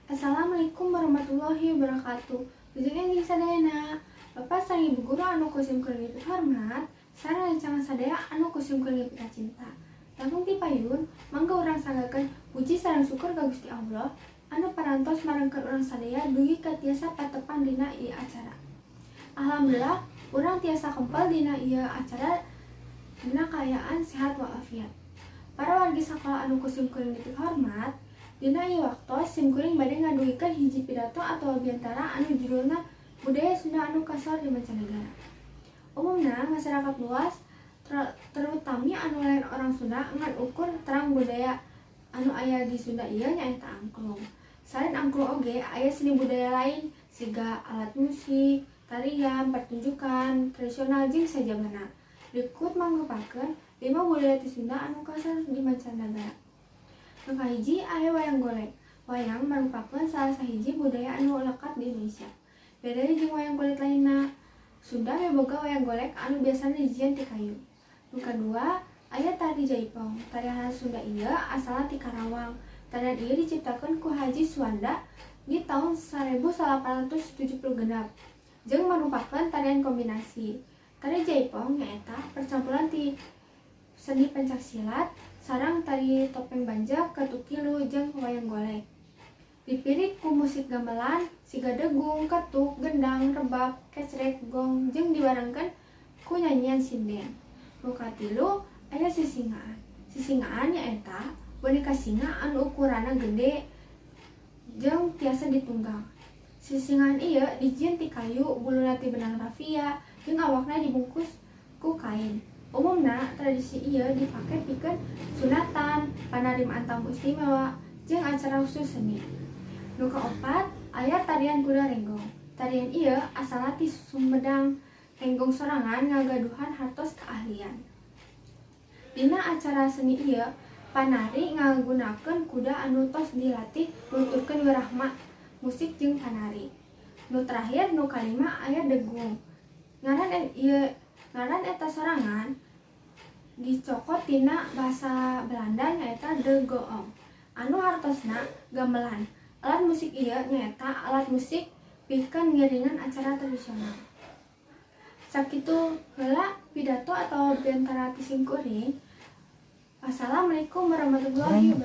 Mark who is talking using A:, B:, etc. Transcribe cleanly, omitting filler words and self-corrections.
A: Assalamualaikum warahmatullahi wabarakatuh. Bijeng jeung sadayana. Bapak sareng Ibu guru anu kusim kuring itu hormat, sareng cangan sadaya anu kusim kuring itu cinta. Langkung ti payun, mangga urang sanggakeun puji sareng syukur ka Gusti Allah anu parantos marengkeun urang sadaya dugi ka tiasa patepan dina ieu acara. Alhamdulillah, urang tiasa kempel dina ieu acara dina kaayaan sehat walafiat. Para wargi sakola anu kusim kuring itu hormat, dina ieu waktos simkuring bade ngaduikeun hiji pidato atau biantara anu judulna budaya Sunda anu kasar di mancanegara. Umumna masyarakat luas terutami anu lain orang Sunda ngan ukur terang budaya anu aya di Sunda ieu nyaeta angklung. Selain angklung oge aya seni budaya lain siga alat musik, tarian, pertunjukan tradisional jeung sajabana. Berikut mangrupakeun 5 budaya ti Sunda anu kasar di mancanegara. Nu kahiji aya wayang golek. Wayang merupakan salah sahiji budaya anu lekat di Indonesia. Beda jeung wayang golek lainna. Sunda miboga wayang golek anu biasana dijieun ti kayu. Nu kadua aya tari Jaipong. Tarian Sunda ieu asalna ti Karawang. Tarian ieu diciptakeun ku Haji Suwanda di tahun 1876 jeung merupakan tarian kombinasi. Tari Jaipong nyaeta percampuran ti seni pencaksilat sareng tari topeng banjak, katukilu, jeung wayang golek. Dipirik ku musik gamelan, siga degung, ketuk, gendang, rebab, kecrek, gong, jeung dibarengkeun ku nyanyian sinden. Nu katilu aya sisingaan. Sisingaan nyaeta boneka singa anu ukuranna gede jeung tiasa ditunggang. Sisingaan ieu dijieun ti kayu, buluna ti benang rafia, jeung awakna dibungkus ku kain. Umumna tradisi ieu dipake pikeun sunatan, panarimaan tamu istimewa, jeung acara khusus seni. Nu kaopat aya tarian kuda renggong. Tarian ieu asalna ti Sumedang. Renggong sorangan ngagaduhan hartos keahlian. Dina acara seni ieu, panari ngagunakeun kuda anu tos dilatih nuturkeun wirahma, musik jeung panari. Nu terakhir nu kalima aya degung. Ngaran eta sorangan dicokot tina bahasa Belanda nyaeta de goong. Anu hartosna gamelan. Alat musik ieu nyaeta alat musik pikeun ngiringan acara tradisional. Sakitu heula pidato atau biantara ti simkuring. Wassalamualaikum warahmatullahi wabarakatuh.